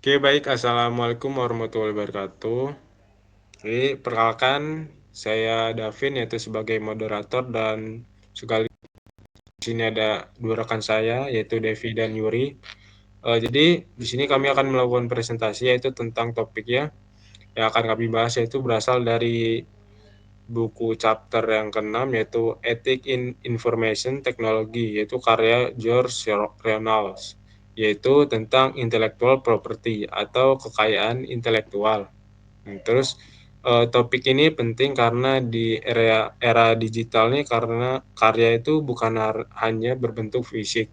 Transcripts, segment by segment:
Oke, baik. Assalamualaikum warahmatullahi wabarakatuh. Jadi, perkenalkan, saya Davin, yaitu sebagai moderator dan sekali di sini ada dua rekan saya, yaitu Devi dan Yuri. Jadi, di sini kami akan melakukan presentasi, yaitu tentang topiknya yang akan kami bahas, yaitu berasal dari buku chapter yang ke-6, yaitu Ethic in Information Technology, yaitu karya George Reynolds, yaitu tentang intellectual property atau kekayaan intelektual. Terus topik ini penting karena di era digital nih, karena karya itu bukan hanya berbentuk fisik,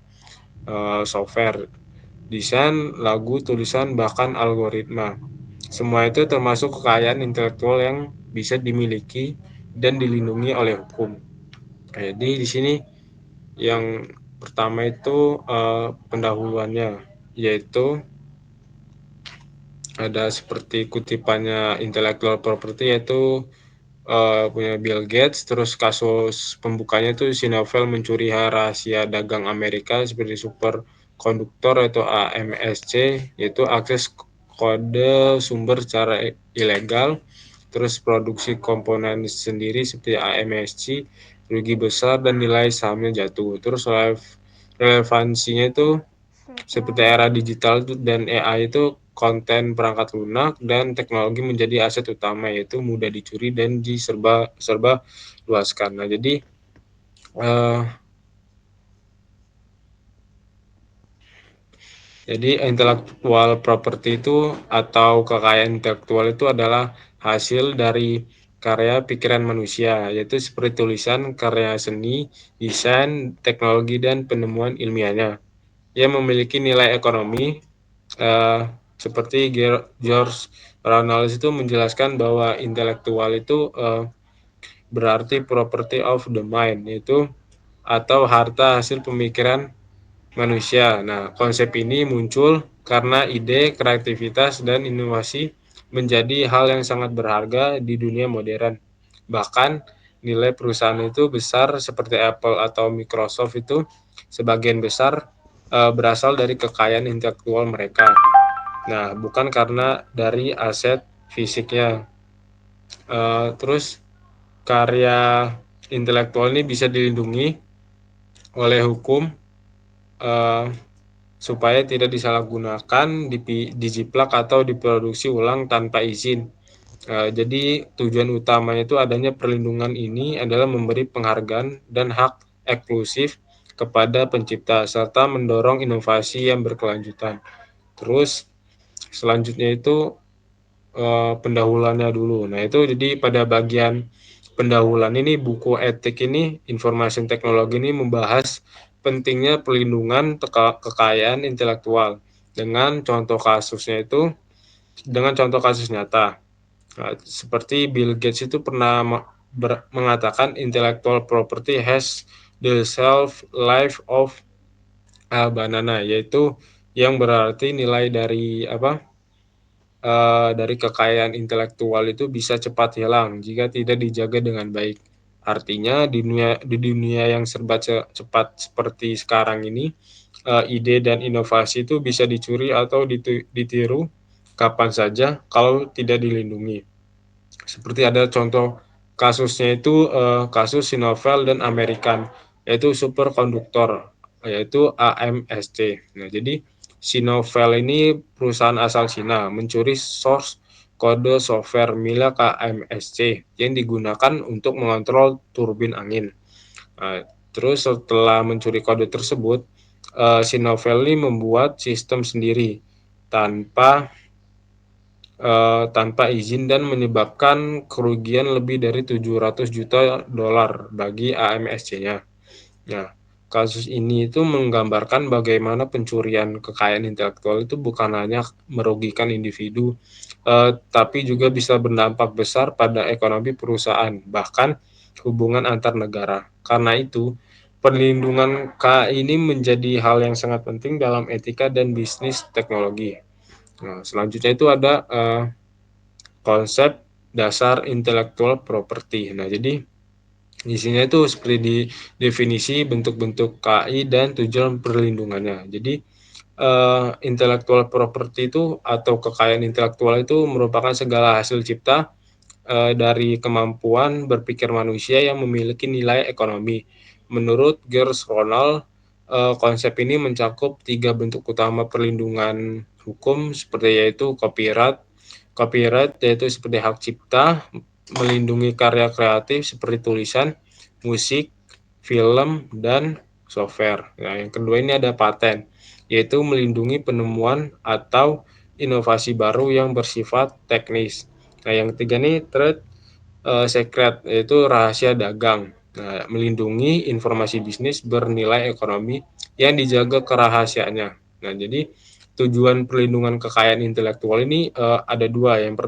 software, desain, lagu, tulisan, bahkan algoritma. Semua itu termasuk kekayaan intelektual yang bisa dimiliki dan dilindungi oleh hukum. Jadi di sini yang pertama itu pendahuluannya, yaitu ada seperti kutipannya intellectual property, yaitu punya Bill Gates. Terus kasus pembukanya itu si novel mencuri rahasia dagang Amerika seperti superkonduktor atau AMSC, yaitu akses kode sumber secara ilegal. Terus produksi komponen sendiri seperti AMSC rugi besar dan nilai sahamnya jatuh. Terus relevansinya itu seperti era digital dan AI itu konten perangkat lunak dan teknologi menjadi aset utama, yaitu mudah dicuri dan diserba serba luaskan. Nah, eh, jadi intellectual property itu atau kekayaan intelektual itu adalah hasil dari karya pikiran manusia, yaitu seperti tulisan, karya seni, desain, teknologi, dan penemuan ilmiahnya yang memiliki nilai ekonomi. eh, Seperti George Ronalds itu menjelaskan bahwa intelektual itu berarti property of the mind, itu atau harta hasil pemikiran manusia. Nah, konsep ini muncul karena ide, kreativitas, dan inovasi menjadi hal yang sangat berharga di dunia modern. Bahkan nilai perusahaan itu besar seperti Apple atau Microsoft itu sebagian besar berasal dari kekayaan intelektual mereka. Nah, bukan karena dari aset fisiknya. Terus karya intelektual ini bisa dilindungi oleh hukum eh, supaya tidak disalahgunakan, dijiplak atau diproduksi ulang tanpa izin. Jadi tujuan utamanya itu adanya perlindungan ini adalah memberi penghargaan dan hak eksklusif kepada pencipta serta mendorong inovasi yang berkelanjutan. Terus selanjutnya itu pendahuluannya dulu. Nah, itu jadi pada bagian pendahuluan ini, buku etik ini, informasi teknologi ini membahas pentingnya pelindungan kekayaan intelektual dengan contoh kasusnya itu, dengan contoh kasus nyata. Nah, seperti Bill Gates itu pernah mengatakan intellectual property has the shelf life of a banana, yaitu yang berarti nilai dari dari kekayaan intelektual itu bisa cepat hilang jika tidak dijaga dengan baik. Artinya di dunia yang serba cepat seperti sekarang ini, ide dan inovasi itu bisa dicuri atau ditiru kapan saja kalau tidak dilindungi. Seperti ada contoh kasusnya itu kasus Sinovel dan American, yaitu superkonduktor, yaitu AMSC. Nah, jadi Sinovel ini perusahaan asal Cina mencuri source kode software milik AMSC yang digunakan untuk mengontrol turbin angin. Nah, terus setelah mencuri kode tersebut, Sinovel ini membuat sistem sendiri tanpa tanpa izin dan menyebabkan kerugian lebih dari 700 juta dolar bagi AMSC-nya. Nah, kasus ini itu menggambarkan bagaimana pencurian kekayaan intelektual itu bukan hanya merugikan individu, tapi juga bisa berdampak besar pada ekonomi perusahaan, bahkan hubungan antar negara. Karena itu, perlindungan KI ini menjadi hal yang sangat penting dalam etika dan bisnis teknologi. Nah, selanjutnya itu ada konsep dasar intellectual property. Nah, jadi di sini itu seperti di definisi bentuk-bentuk KI dan tujuan perlindungannya. Jadi intellectual property itu atau kekayaan intelektual itu merupakan segala hasil cipta dari kemampuan berpikir manusia yang memiliki nilai ekonomi. Menurut Gers Ronald, konsep ini mencakup 3 bentuk utama perlindungan hukum seperti yaitu copyright. Copyright yaitu seperti hak cipta, melindungi karya kreatif seperti tulisan, musik, film, dan software. Nah, yang kedua ini ada paten, yaitu melindungi penemuan atau inovasi baru yang bersifat teknis. Nah, yang ketiga ini trade secret, yaitu rahasia dagang. Nah, melindungi informasi bisnis bernilai ekonomi yang dijaga kerahasiaannya. Nah, jadi tujuan perlindungan kekayaan intelektual ini ada dua. Yang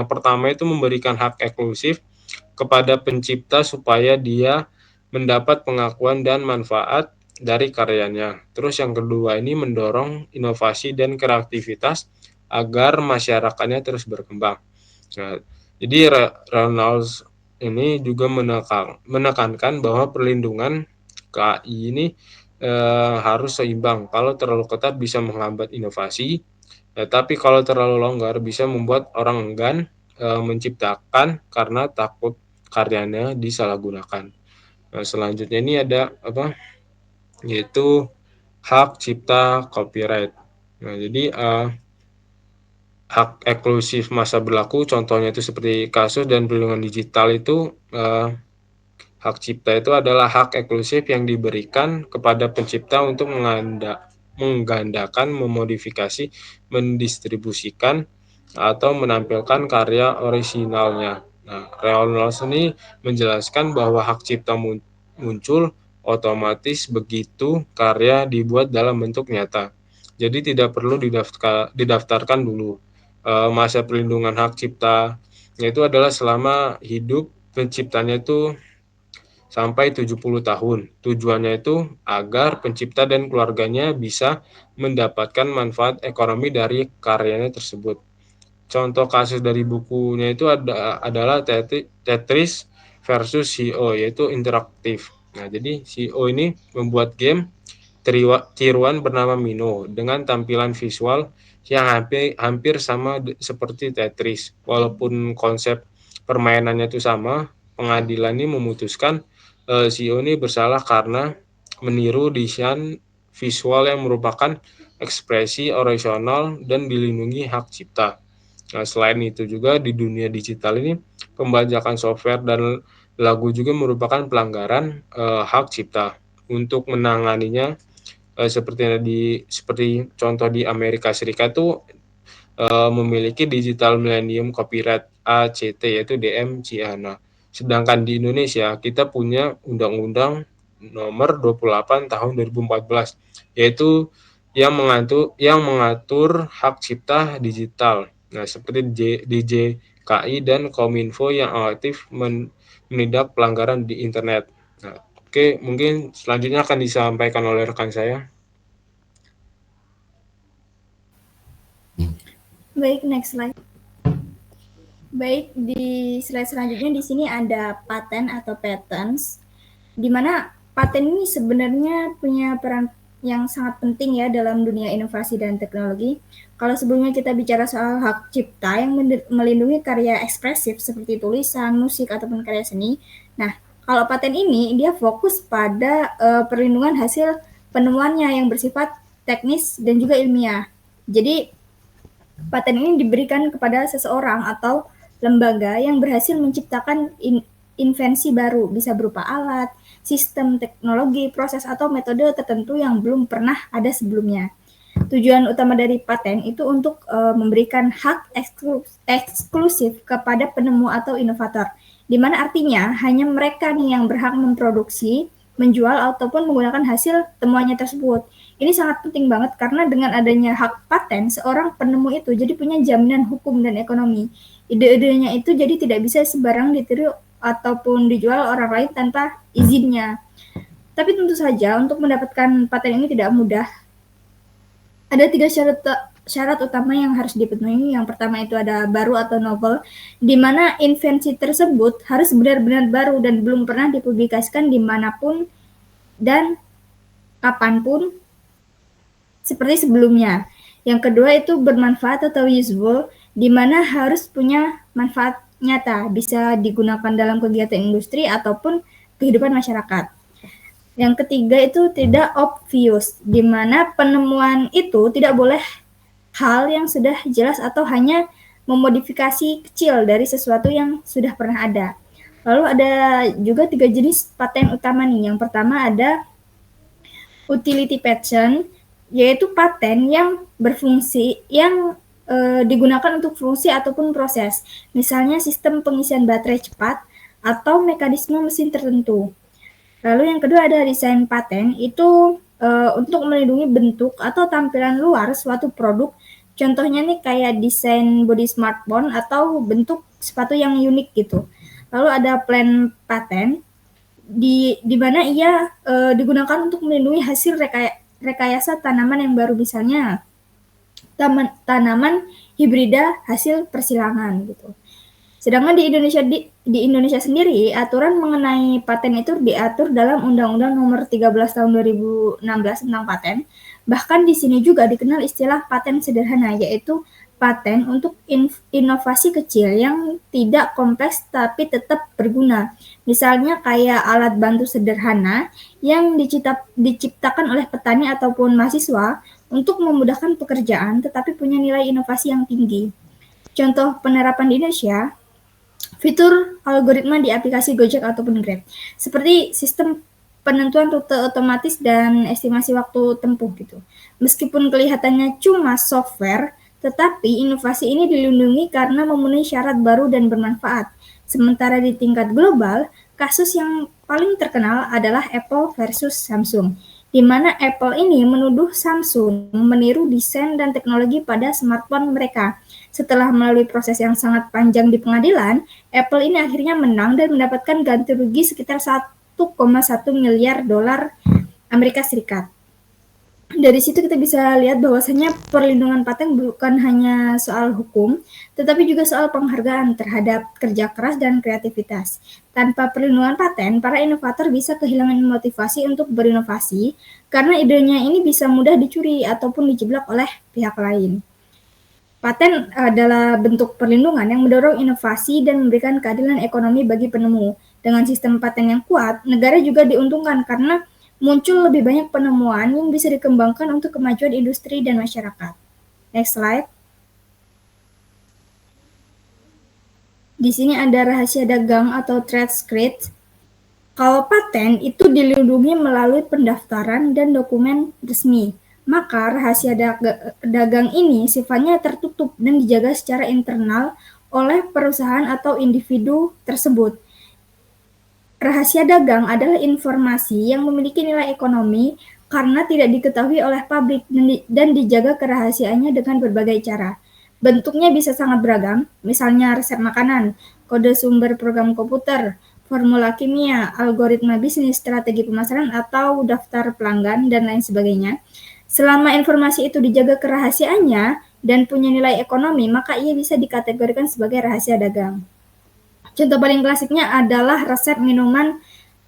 pertama itu memberikan hak eksklusif kepada pencipta supaya dia mendapat pengakuan dan manfaat dari karyanya. Terus yang kedua ini mendorong inovasi dan kreativitas agar masyarakatnya terus berkembang. Nah, jadi Reynolds ini juga menekankan bahwa perlindungan KI ini harus seimbang. Kalau terlalu ketat bisa menghambat inovasi, tapi kalau terlalu longgar bisa membuat orang enggan menciptakan karena takut karyanya disalahgunakan. Nah, selanjutnya ini ada apa? Yaitu hak cipta copyright. Nah, jadi hak eksklusif masa berlaku, contohnya itu seperti kasus dan perlindungan digital itu hak cipta itu adalah hak eksklusif yang diberikan kepada pencipta untuk menggandakan, memodifikasi, mendistribusikan, atau menampilkan karya orisinalnya. Nah, Reynolds ini menjelaskan bahwa hak cipta muncul otomatis begitu karya dibuat dalam bentuk nyata. Jadi tidak perlu didaftarkan dulu. Masa perlindungan hak cipta itu adalah selama hidup penciptanya itu sampai 70 tahun. Tujuannya itu agar pencipta dan keluarganya bisa mendapatkan manfaat ekonomi dari karyanya tersebut. Contoh kasus dari bukunya itu adalah Tetris versus CEO, yaitu interaktif. Nah, jadi CEO ini membuat game tiruan bernama Mino dengan tampilan visual yang hampir sama seperti Tetris. Walaupun konsep permainannya itu sama, pengadilan ini memutuskan CEO ini bersalah karena meniru desain visual yang merupakan ekspresi original dan dilindungi hak cipta. Nah, selain itu juga di dunia digital ini pembajakan software dan lagu juga merupakan pelanggaran hak cipta. Untuk menanganinya seperti contoh di Amerika Serikat tuh memiliki Digital Millennium Copyright ACT yaitu DMCA. Nah, sedangkan di Indonesia kita punya Undang-Undang Nomor 28 Tahun 2014 yaitu yang mengatur hak cipta digital. Nah, seperti DJKI dan Kominfo yang aktif menindak pelanggaran di internet. Nah, oke, mungkin selanjutnya akan disampaikan oleh rekan saya. Baik, next slide. Baik, di slide selanjutnya di sini ada paten atau patents, di mana paten ini sebenarnya punya peran yang sangat penting ya dalam dunia inovasi dan teknologi. Kalau sebelumnya kita bicara soal hak cipta yang melindungi karya ekspresif seperti tulisan, musik, ataupun karya seni. Nah, kalau paten ini dia fokus pada perlindungan hasil penemuannya yang bersifat teknis dan juga ilmiah. Jadi paten ini diberikan kepada seseorang atau lembaga yang berhasil menciptakan invensi baru, bisa berupa alat, sistem teknologi, proses atau metode tertentu yang belum pernah ada sebelumnya. Tujuan utama dari paten itu untuk memberikan hak eksklusif kepada penemu atau inovator, di mana artinya hanya mereka nih yang berhak memproduksi, menjual ataupun menggunakan hasil temuannya tersebut. Ini sangat penting banget karena dengan adanya hak paten, seorang penemu itu jadi punya jaminan hukum dan ekonomi. Ide-idenya itu jadi tidak bisa sembarang ditiru ataupun dijual orang lain tanpa izinnya. Tapi tentu saja untuk mendapatkan paten ini tidak mudah. Ada 3 syarat utama yang harus dipenuhi. Yang pertama itu ada baru atau novel, di mana invensi tersebut harus benar-benar baru dan belum pernah dipublikasikan dimanapun dan kapanpun. seperti sebelumnya. Yang kedua itu bermanfaat atau useful, di mana harus punya manfaat nyata, bisa digunakan dalam kegiatan industri ataupun kehidupan masyarakat. Yang ketiga itu tidak obvious, di mana penemuan itu tidak boleh hal yang sudah jelas atau hanya memodifikasi kecil dari sesuatu yang sudah pernah ada. Lalu ada juga 3 jenis paten utama nih. Yang pertama ada utility patent, yaitu paten yang berfungsi, yang digunakan untuk fungsi ataupun proses. Misalnya sistem pengisian baterai cepat atau mekanisme mesin tertentu. Lalu yang kedua ada desain paten, itu untuk melindungi bentuk atau tampilan luar suatu produk. Contohnya nih kayak desain body smartphone atau bentuk sepatu yang unik gitu. Lalu ada plan paten, di mana ia digunakan untuk melindungi hasil rekayasa tanaman yang baru, misalnya tanaman hibrida hasil persilangan gitu. Sedangkan di Indonesia sendiri, aturan mengenai paten itu diatur dalam Undang-Undang Nomor 13 Tahun 2016 tentang paten. Bahkan di sini juga dikenal istilah paten sederhana, yaitu paten untuk inovasi kecil yang tidak kompleks tapi tetap berguna. Misalnya kayak alat bantu sederhana yang diciptakan oleh petani ataupun mahasiswa untuk memudahkan pekerjaan tetapi punya nilai inovasi yang tinggi. Contoh penerapan di Indonesia, fitur algoritma di aplikasi Gojek ataupun Grab, seperti sistem penentuan rute otomatis dan estimasi waktu tempuh gitu. Meskipun kelihatannya cuma software, tetapi inovasi ini dilindungi karena memenuhi syarat baru dan bermanfaat. Sementara di tingkat global, kasus yang paling terkenal adalah Apple versus Samsung, di mana Apple ini menuduh Samsung meniru desain dan teknologi pada smartphone mereka. Setelah melalui proses yang sangat panjang di pengadilan, Apple ini akhirnya menang dan mendapatkan ganti rugi sekitar 1,1 miliar dolar Amerika Serikat. Dari situ kita bisa lihat bahwasanya perlindungan paten bukan hanya soal hukum, tetapi juga soal penghargaan terhadap kerja keras dan kreativitas. Tanpa perlindungan paten, para inovator bisa kehilangan motivasi untuk berinovasi karena idenya ini bisa mudah dicuri ataupun dijeblok oleh pihak lain. Paten adalah bentuk perlindungan yang mendorong inovasi dan memberikan keadilan ekonomi bagi penemu. Dengan sistem paten yang kuat, negara juga diuntungkan karena muncul lebih banyak penemuan yang bisa dikembangkan untuk kemajuan industri dan masyarakat. Next slide. Di sini ada rahasia dagang atau trade secret. Kalau paten itu dilindungi melalui pendaftaran dan dokumen resmi, maka rahasia dagang ini sifatnya tertutup dan dijaga secara internal oleh perusahaan atau individu tersebut. Rahasia dagang adalah informasi yang memiliki nilai ekonomi karena tidak diketahui oleh publik dan dijaga kerahasiaannya dengan berbagai cara. Bentuknya bisa sangat beragam, misalnya resep makanan, kode sumber program komputer, formula kimia, algoritma bisnis, strategi pemasaran, atau daftar pelanggan, dan lain sebagainya. Selama informasi itu dijaga kerahasiaannya dan punya nilai ekonomi, maka ia bisa dikategorikan sebagai rahasia dagang. Contoh paling klasiknya adalah resep minuman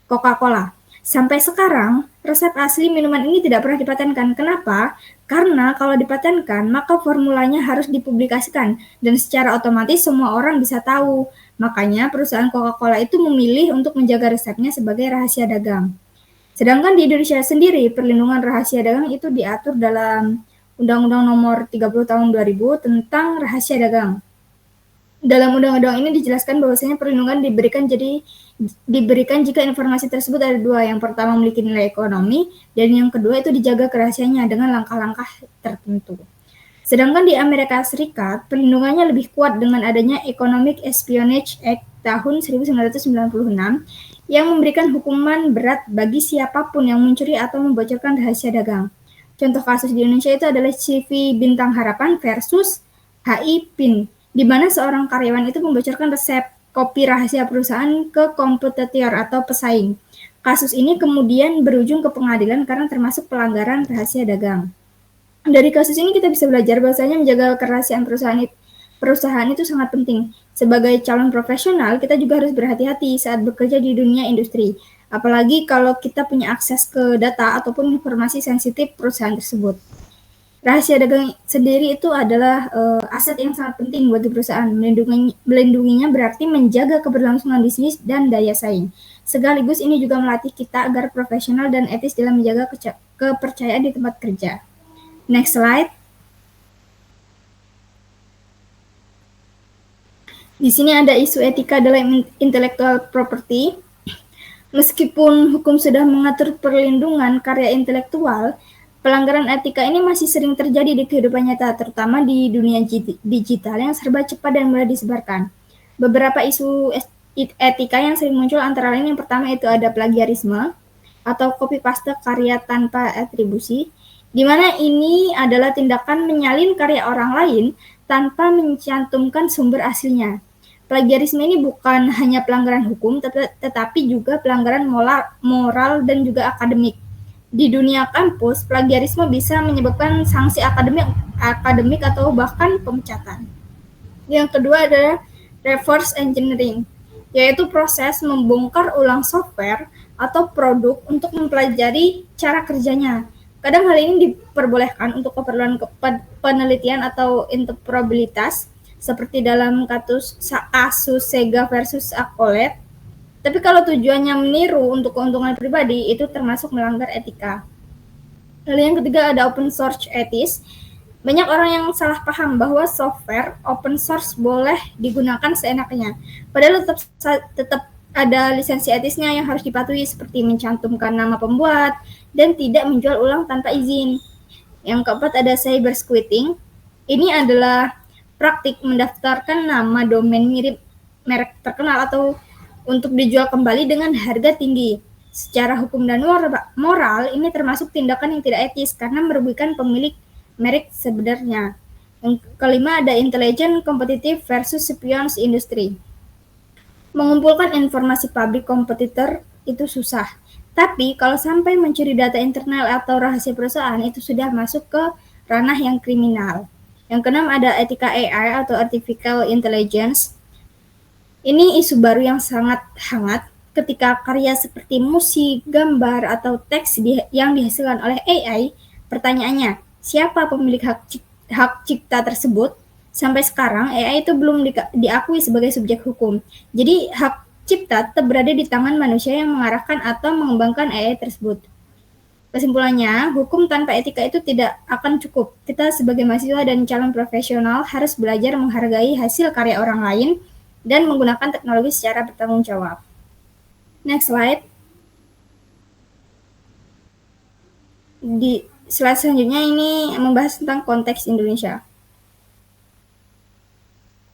Coca-Cola. Sampai sekarang, resep asli minuman ini tidak pernah dipatenkan. Kenapa? Karena kalau dipatenkan, maka formulanya harus dipublikasikan dan secara otomatis semua orang bisa tahu. Makanya perusahaan Coca-Cola itu memilih untuk menjaga resepnya sebagai rahasia dagang. Sedangkan di Indonesia sendiri, perlindungan rahasia dagang itu diatur dalam Undang-Undang Nomor 30 Tahun 2000 tentang rahasia dagang. Dalam undang-undang ini dijelaskan bahwasanya perlindungan diberikan jika informasi tersebut ada dua. Yang pertama memiliki nilai ekonomi, dan yang kedua itu dijaga kerahasiaannya dengan langkah-langkah tertentu. Sedangkan di Amerika Serikat, perlindungannya lebih kuat dengan adanya Economic Espionage Act tahun 1996 yang memberikan hukuman berat bagi siapapun yang mencuri atau membocorkan rahasia dagang. Contoh kasus di Indonesia itu adalah CV Bintang Harapan versus HI PIN, di mana seorang karyawan itu membocorkan resep kopi rahasia perusahaan ke kompetitor atau pesaing. Kasus ini kemudian berujung ke pengadilan karena termasuk pelanggaran rahasia dagang. Dari kasus ini kita bisa belajar bahwasanya menjaga kerahasiaan perusahaan itu sangat penting. Sebagai calon profesional, kita juga harus berhati-hati saat bekerja di dunia industri. Apalagi kalau kita punya akses ke data ataupun informasi sensitif perusahaan tersebut. Rahasia dagang sendiri itu adalah aset yang sangat penting bagi perusahaan. Melindunginya berarti menjaga keberlangsungan bisnis dan daya saing. Sekaligus ini juga melatih kita agar profesional dan etis dalam menjaga kepercayaan di tempat kerja. Next slide. Di sini ada isu etika dalam intellectual property. Meskipun hukum sudah mengatur perlindungan karya intelektual, pelanggaran etika ini masih sering terjadi di kehidupan nyata, terutama di dunia digital yang serba cepat dan mudah disebarkan. Beberapa isu etika yang sering muncul antara lain yang pertama itu ada plagiarisme atau copy paste karya tanpa atribusi, di mana ini adalah tindakan menyalin karya orang lain tanpa mencantumkan sumber aslinya. Plagiarisme ini bukan hanya pelanggaran hukum, tetapi juga pelanggaran moral dan juga akademik. Di dunia kampus, plagiarisme bisa menyebabkan sanksi akademik atau bahkan pemecatan. Yang kedua adalah reverse engineering, yaitu proses membongkar ulang software atau produk untuk mempelajari cara kerjanya. Kadang hal ini diperbolehkan untuk keperluan penelitian atau interoperabilitas, seperti dalam kasus Asus Sega versus Accolade. Tapi kalau tujuannya meniru untuk keuntungan pribadi, itu termasuk melanggar etika. Lalu yang ketiga ada open source etis. Banyak orang yang salah paham bahwa software open source boleh digunakan seenaknya. Padahal tetap ada lisensi etisnya yang harus dipatuhi, seperti mencantumkan nama pembuat dan tidak menjual ulang tanpa izin. Yang keempat ada cyber squatting. Ini adalah praktik mendaftarkan nama domain mirip merek terkenal atau untuk dijual kembali dengan harga tinggi. Secara hukum dan moral, ini termasuk tindakan yang tidak etis karena merugikan pemilik merek sebenarnya. Yang kelima ada intelligent competitive versus espionage industry. Mengumpulkan informasi publik kompetitor itu susah. Tapi kalau sampai mencuri data internal atau rahasia perusahaan, itu sudah masuk ke ranah yang kriminal. Yang keenam ada etika AI atau artificial intelligence. Ini isu baru yang sangat hangat ketika karya seperti musik, gambar, atau teks yang dihasilkan oleh AI. Pertanyaannya, siapa pemilik hak cipta tersebut? Sampai sekarang AI itu belum diakui sebagai subjek hukum. Jadi hak cipta tetap berada di tangan manusia yang mengarahkan atau mengembangkan AI tersebut. Kesimpulannya, hukum tanpa etika itu tidak akan cukup. Kita sebagai mahasiswa dan calon profesional harus belajar menghargai hasil karya orang lain dan menggunakan teknologi secara bertanggung jawab. Next slide. Di slide selanjutnya ini membahas tentang konteks Indonesia.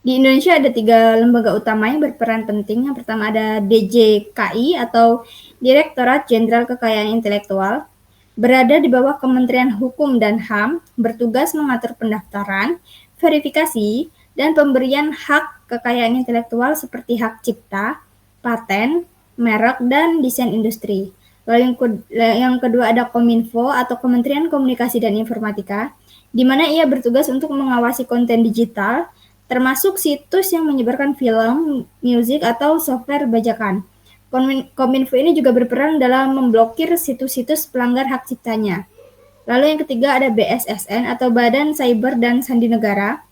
Di Indonesia ada 3 lembaga utama yang berperan penting. Yang pertama ada DJKI atau Direktorat Jenderal Kekayaan Intelektual. Berada di bawah Kementerian Hukum dan HAM, bertugas mengatur pendaftaran, verifikasi, dan pemberian hak kekayaan intelektual seperti hak cipta, paten, merek, dan desain industri. Lalu yang kedua ada Kominfo atau Kementerian Komunikasi dan Informatika, di mana ia bertugas untuk mengawasi konten digital, termasuk situs yang menyebarkan film, musik, atau software bajakan. Kominfo ini juga berperan dalam memblokir situs-situs pelanggar hak ciptanya. Lalu yang ketiga ada BSSN atau Badan Cyber dan Sandi Negara,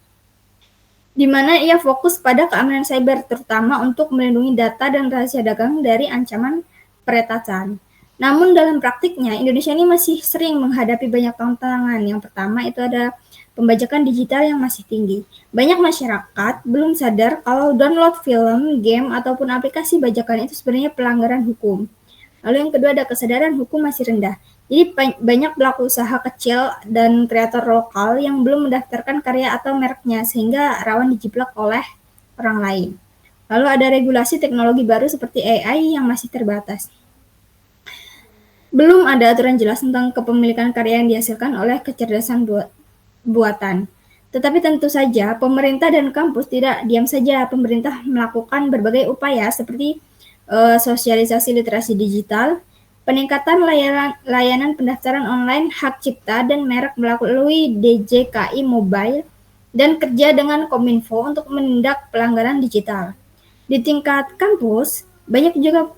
di mana ia fokus pada keamanan cyber, terutama untuk melindungi data dan rahasia dagang dari ancaman peretasan. Namun dalam praktiknya, Indonesia ini masih sering menghadapi banyak tantangan. Yang pertama itu ada pembajakan digital yang masih tinggi. Banyak masyarakat belum sadar kalau download film, game, ataupun aplikasi bajakan itu sebenarnya pelanggaran hukum. Lalu yang kedua ada kesadaran hukum masih rendah. Jadi banyak pelaku usaha kecil dan kreator lokal yang belum mendaftarkan karya atau mereknya sehingga rawan dijiplak oleh orang lain. Lalu ada regulasi teknologi baru seperti AI yang masih terbatas. Belum ada aturan jelas tentang kepemilikan karya yang dihasilkan oleh kecerdasan buatan. Tetapi tentu saja pemerintah dan kampus tidak diam saja. Pemerintah melakukan berbagai upaya seperti sosialisasi literasi digital, peningkatan layanan pendaftaran online hak cipta dan merek melalui DJKI Mobile, dan kerja dengan Kominfo untuk menindak pelanggaran digital. Di tingkat kampus, banyak juga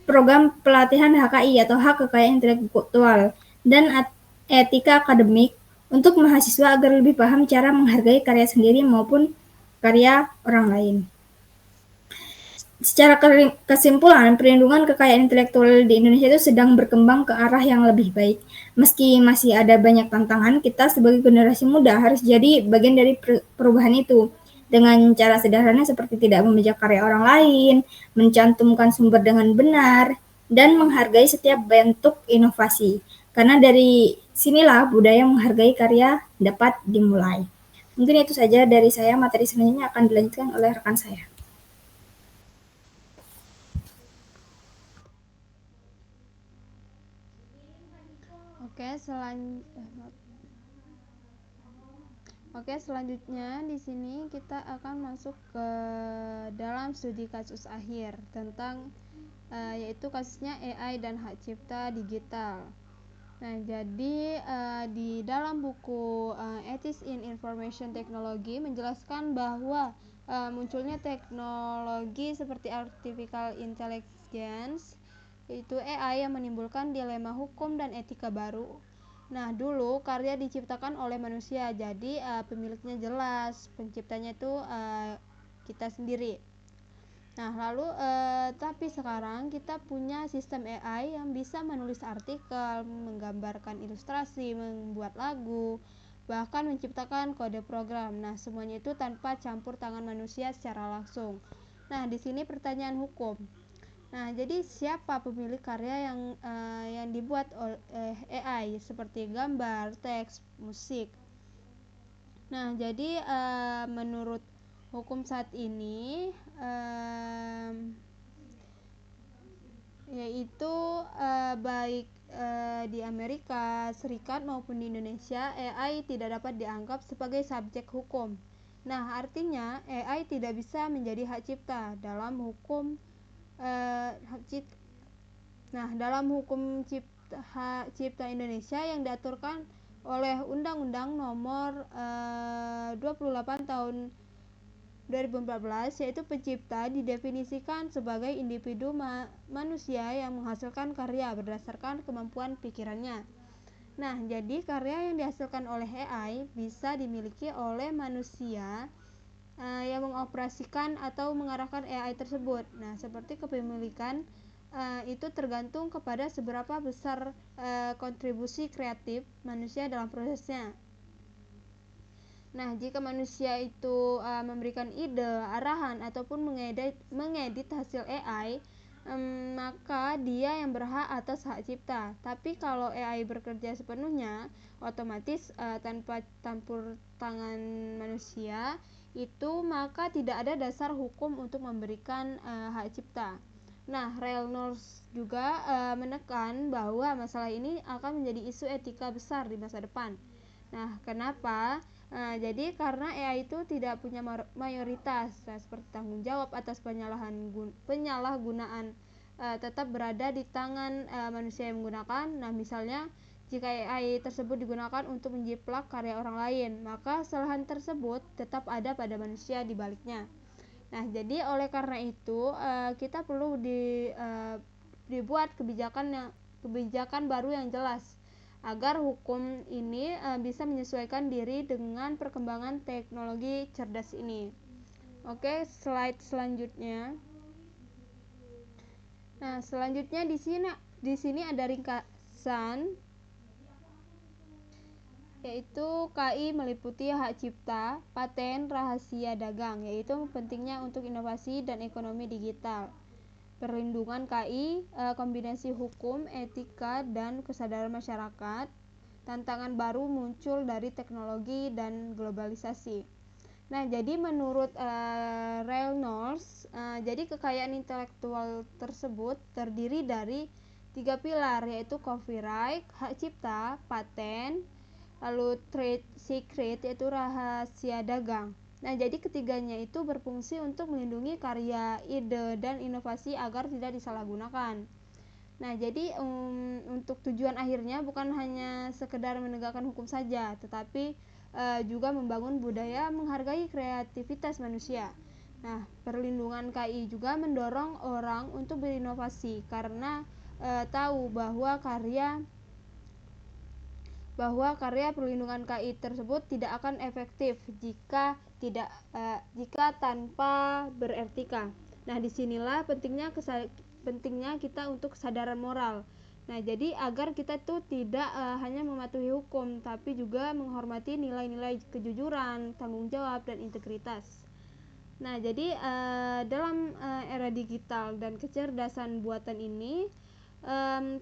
program pelatihan HKI atau hak kekayaan intelektual dan etika akademik untuk mahasiswa agar lebih paham cara menghargai karya sendiri maupun karya orang lain. Secara kesimpulan, perlindungan kekayaan intelektual di Indonesia itu sedang berkembang ke arah yang lebih baik. Meski masih ada banyak tantangan, kita sebagai generasi muda harus jadi bagian dari perubahan itu. Dengan cara sederhana seperti tidak membajak karya orang lain, mencantumkan sumber dengan benar, dan menghargai setiap bentuk inovasi. Karena dari sinilah budaya menghargai karya dapat dimulai. Mungkin itu saja dari saya, materi selanjutnya akan dilanjutkan oleh rekan saya. Oke, selanjutnya di sini kita akan masuk ke dalam studi kasus akhir tentang yaitu kasusnya AI dan hak cipta digital. Nah, jadi di dalam buku Ethics in Information Technology menjelaskan bahwa munculnya teknologi seperti artificial intelligence, yaitu AI, yang menimbulkan dilema hukum dan etika baru. Nah, dulu karya diciptakan oleh manusia, jadi pemiliknya jelas, penciptanya itu kita sendiri. Nah, lalu tapi sekarang kita punya sistem AI yang bisa menulis artikel, menggambarkan ilustrasi, membuat lagu, bahkan menciptakan kode program. Nah, semuanya itu tanpa campur tangan manusia secara langsung. Nah, di sini pertanyaan hukum. Nah, jadi siapa pemilik karya yang dibuat oleh AI seperti gambar, teks, musik? Nah, jadi menurut hukum saat ini yaitu baik di Amerika Serikat maupun di Indonesia, AI tidak dapat dianggap sebagai subjek hukum. Nah, artinya AI tidak bisa menjadi hak cipta dalam hukum hak cipta. Nah, dalam hukum hak cipta Indonesia yang diaturkan oleh Undang-Undang Nomor 28 Tahun 2014, yaitu pencipta didefinisikan sebagai individu manusia yang menghasilkan karya berdasarkan kemampuan pikirannya. Nah, jadi karya yang dihasilkan oleh AI bisa dimiliki oleh manusia yang mengoperasikan atau mengarahkan AI tersebut. Nah, seperti kepemilikan itu tergantung kepada seberapa besar kontribusi kreatif manusia dalam prosesnya. Nah, jika manusia itu memberikan ide, arahan, ataupun mengedit hasil AI, maka dia yang berhak atas hak cipta. Tapi kalau AI bekerja sepenuhnya, otomatis tanpa campur tangan manusia, itu maka tidak ada dasar hukum untuk memberikan hak cipta. Nah, Reynolds juga menekan bahwa masalah ini akan menjadi isu etika besar di masa depan. Nah, kenapa? Jadi karena AI itu tidak punya mayoritas, seperti tanggung jawab atas penyalahgunaan tetap berada di tangan manusia yang menggunakan. Nah, misalnya jika AI tersebut digunakan untuk menjiplak karya orang lain, maka kesalahan tersebut tetap ada pada manusia di baliknya. Nah, jadi oleh karena itu kita perlu dibuat kebijakan baru yang jelas agar hukum ini bisa menyesuaikan diri dengan perkembangan teknologi cerdas ini. Oke, slide selanjutnya. Nah, selanjutnya di sini ada ringkasan, yaitu KI meliputi hak cipta, paten, rahasia dagang, yaitu pentingnya untuk inovasi dan ekonomi digital. Perlindungan KI, kombinasi hukum, etika, dan kesadaran masyarakat. Tantangan baru muncul dari teknologi dan globalisasi. Nah, jadi menurut Reynolds, jadi kekayaan intelektual tersebut terdiri dari 3 pilar, yaitu copyright, hak cipta, paten, lalu trade secret, yaitu rahasia dagang. Nah, jadi ketiganya itu berfungsi untuk melindungi karya, ide, dan inovasi agar tidak disalahgunakan. Nah, jadi untuk tujuan akhirnya bukan hanya sekedar menegakkan hukum saja, tetapi juga membangun budaya menghargai kreativitas manusia. Nah, perlindungan KI juga mendorong orang untuk berinovasi karena tahu bahwa karya bahwa karya perlindungan KI tersebut tidak akan efektif jika tanpa beretika. Nah, disinilah pentingnya kita untuk kesadaran moral. Nah, jadi agar kita tuh tidak hanya mematuhi hukum, tapi juga menghormati nilai-nilai kejujuran, tanggung jawab, dan integritas. Nah, jadi dalam era digital dan kecerdasan buatan ini,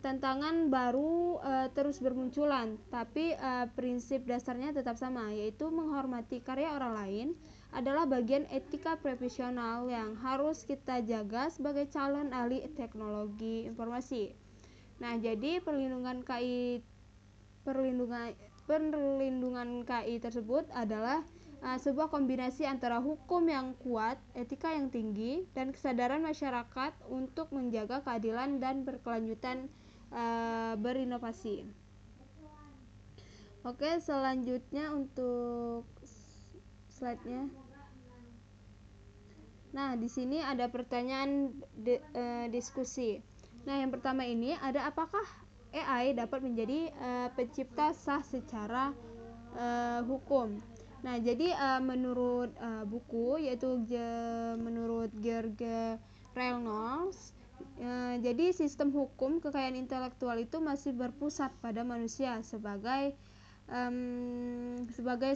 tantangan baru terus bermunculan, tapi prinsip dasarnya tetap sama, yaitu menghormati karya orang lain adalah bagian etika profesional yang harus kita jaga sebagai calon ahli teknologi informasi. Nah, jadi perlindungan KI tersebut adalah sebuah kombinasi antara hukum yang kuat, etika yang tinggi, dan kesadaran masyarakat untuk menjaga keadilan dan berkelanjutan berinovasi. Oke, selanjutnya untuk slide-nya. Nah, di sini ada pertanyaan diskusi. Nah, yang pertama ini ada, apakah AI dapat menjadi pencipta sah secara hukum? Nah, jadi menurut buku, yaitu menurut George Reynolds, jadi sistem hukum kekayaan intelektual itu masih berpusat pada manusia sebagai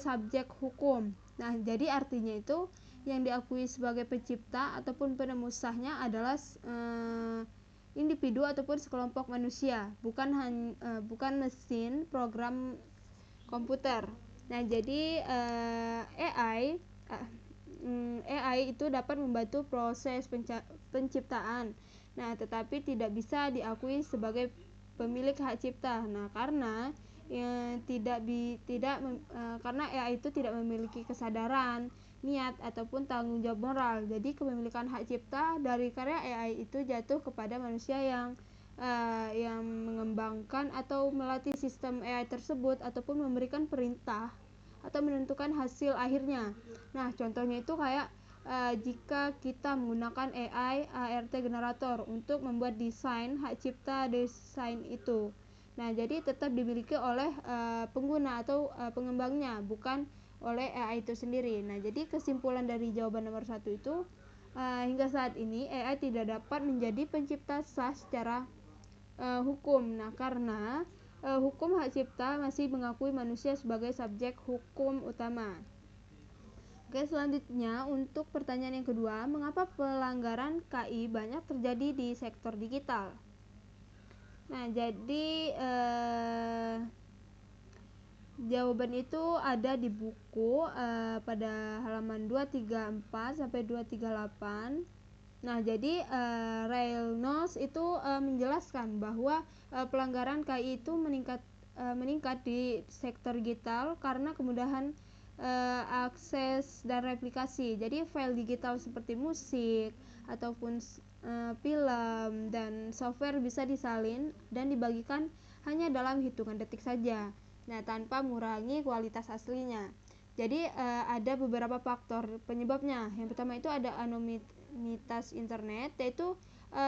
subjek hukum. Nah, jadi artinya itu yang diakui sebagai pencipta ataupun penemu sahnya adalah individu ataupun sekelompok manusia, bukan mesin program komputer. Nah, jadi AI itu dapat membantu proses penciptaan. Nah, tetapi tidak bisa diakui sebagai pemilik hak cipta. Nah, karena karena AI itu tidak memiliki kesadaran, niat, ataupun tanggung jawab moral. Jadi kepemilikan hak cipta dari karya AI itu jatuh kepada manusia yang mengembangkan atau melatih sistem AI tersebut, ataupun memberikan perintah atau menentukan hasil akhirnya. Nah, contohnya itu kayak jika kita menggunakan AI ART generator untuk membuat desain, hak cipta desain itu, nah, jadi tetap dimiliki oleh pengguna atau pengembangnya, bukan oleh AI itu sendiri. Nah, jadi kesimpulan dari jawaban nomor 1 itu, hingga saat ini AI tidak dapat menjadi pencipta sah secara hukum. Nah, karena hukum hak cipta masih mengakui manusia sebagai subjek hukum utama. Oke, selanjutnya untuk pertanyaan yang kedua, mengapa pelanggaran KI banyak terjadi di sektor digital? Nah, jadi jawaban itu ada di buku pada halaman 234 sampai 238. Nah, jadi Reynolds itu menjelaskan bahwa pelanggaran KI itu meningkat di sektor digital karena kemudahan akses dan replikasi. Jadi file digital seperti musik ataupun film dan software bisa disalin dan dibagikan hanya dalam hitungan detik saja. Nah, tanpa mengurangi kualitas aslinya. Jadi ada beberapa faktor penyebabnya. Yang pertama itu ada anonimitas internet, yaitu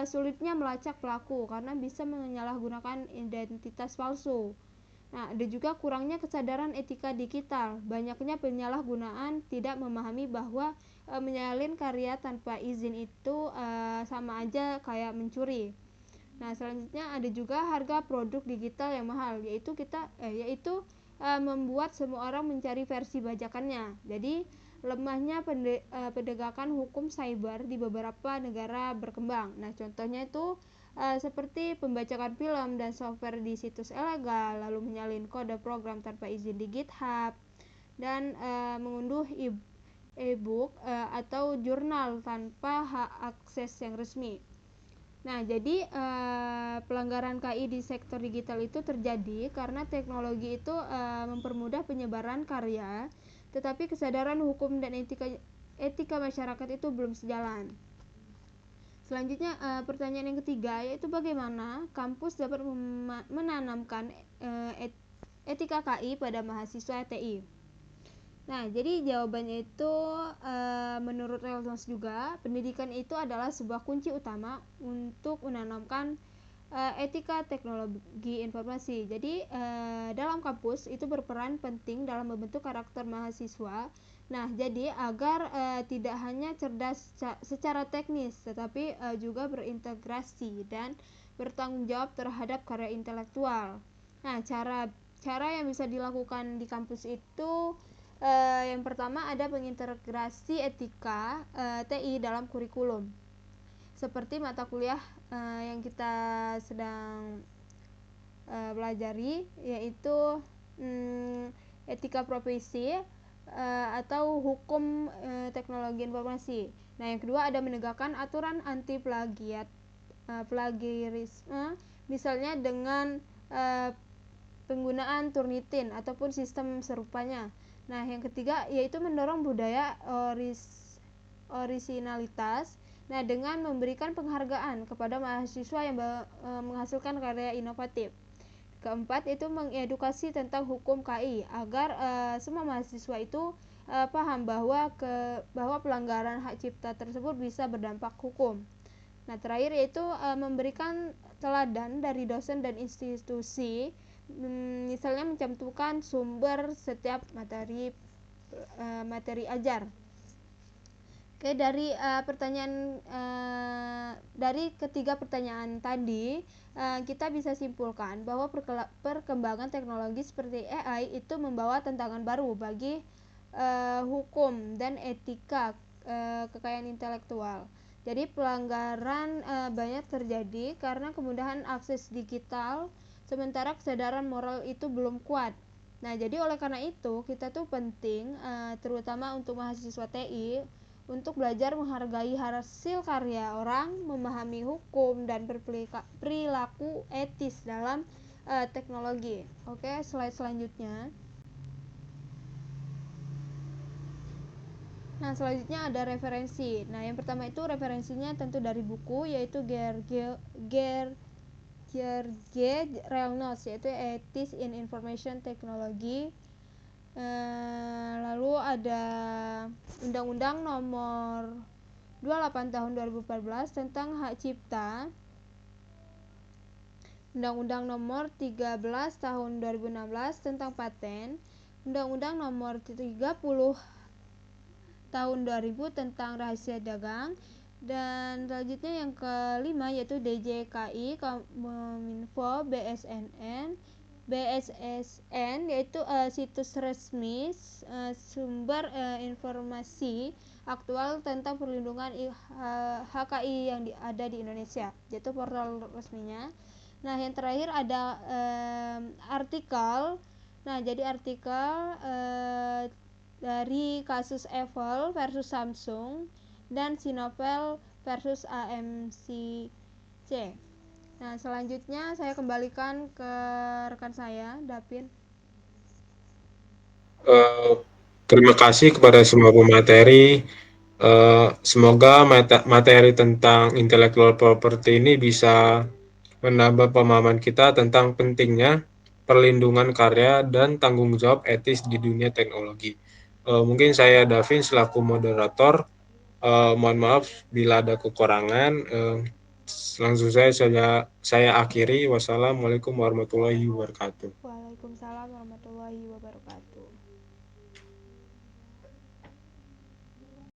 sulitnya melacak pelaku karena bisa menyalahgunakan identitas palsu. Nah, ada juga kurangnya kesadaran etika digital. Banyaknya penyalahgunaan tidak memahami bahwa menyalin karya tanpa izin itu sama aja kayak mencuri. Nah, selanjutnya ada juga harga produk digital yang mahal, yaitu membuat semua orang mencari versi bajakannya. Jadi lemahnya penegakan hukum cyber di beberapa negara berkembang. Nah, contohnya itu seperti pembajakan film dan software di situs ilegal, lalu menyalin kode program tanpa izin di GitHub, dan mengunduh e-book atau jurnal tanpa hak akses yang resmi. Nah, jadi pelanggaran KI di sektor digital itu terjadi karena teknologi itu mempermudah penyebaran karya, tetapi kesadaran hukum dan etika masyarakat itu belum sejalan. Selanjutnya pertanyaan yang ketiga, yaitu bagaimana kampus dapat menanamkan etika KI pada mahasiswa TI. Nah, jadi jawabannya itu menurut Reynolds juga, pendidikan itu adalah sebuah kunci utama untuk menanamkan etika teknologi informasi. Jadi dalam kampus itu berperan penting dalam membentuk karakter mahasiswa. Nah, jadi agar tidak hanya cerdas secara teknis, tetapi juga berintegrasi dan bertanggung jawab terhadap karya intelektual. Nah, cara yang bisa dilakukan di kampus itu yang pertama ada pengintegrasi etika TI dalam kurikulum. Seperti mata kuliah yang kita sedang pelajari, yaitu etika profesi atau hukum teknologi informasi. Nah, yang kedua ada menegakkan aturan anti plagiarisme, misalnya dengan penggunaan Turnitin ataupun sistem serupanya. Nah, yang ketiga yaitu mendorong budaya orisinalitas. Nah, dengan memberikan penghargaan kepada mahasiswa yang menghasilkan karya inovatif. Keempat itu mengedukasi tentang hukum KI agar semua mahasiswa itu paham bahwa pelanggaran hak cipta tersebut bisa berdampak hukum. Nah, terakhir yaitu memberikan teladan dari dosen dan institusi, misalnya mencantumkan sumber setiap materi ajar. Oke, dari dari ketiga pertanyaan tadi, kita bisa simpulkan bahwa perkembangan teknologi seperti AI itu membawa tantangan baru bagi hukum dan etika kekayaan intelektual. Jadi pelanggaran banyak terjadi karena kemudahan akses digital, sementara kesadaran moral itu belum kuat. Nah, jadi oleh karena itu kita tuh penting, terutama untuk mahasiswa TI, untuk belajar menghargai hasil karya orang, memahami hukum, dan berperilaku etis dalam teknologi. Oke, slide selanjutnya. Nah, selanjutnya ada referensi. Nah, yang pertama itu referensinya tentu dari buku, yaitu George Relnos, yaitu Ethics in Information Technology. Lalu ada Undang-Undang Nomor 28 Tahun 2014 tentang Hak Cipta, Undang-Undang Nomor 13 Tahun 2016 tentang Paten, Undang-Undang Nomor 30 Tahun 2000 tentang Rahasia Dagang, dan selanjutnya yang kelima yaitu DJKI, Kominfo, BSSN, yaitu situs resmi sumber informasi aktual tentang perlindungan HKI yang ada di Indonesia, yaitu portal resminya. Nah, yang terakhir ada artikel. Nah, jadi artikel dari kasus Apple versus Samsung dan Sinovel versus AMC. Nah, selanjutnya saya kembalikan ke rekan saya, Dapin. Terima kasih kepada semua pemateri. Semoga materi tentang intellectual property ini bisa menambah pemahaman kita tentang pentingnya perlindungan karya dan tanggung jawab etis di dunia teknologi. Mungkin saya Davin selaku moderator. Mohon maaf bila ada kekurangan. Langsung saya akhiri. Wassalamualaikum warahmatullahi wabarakatuh. Waalaikumsalam warahmatullahi wabarakatuh.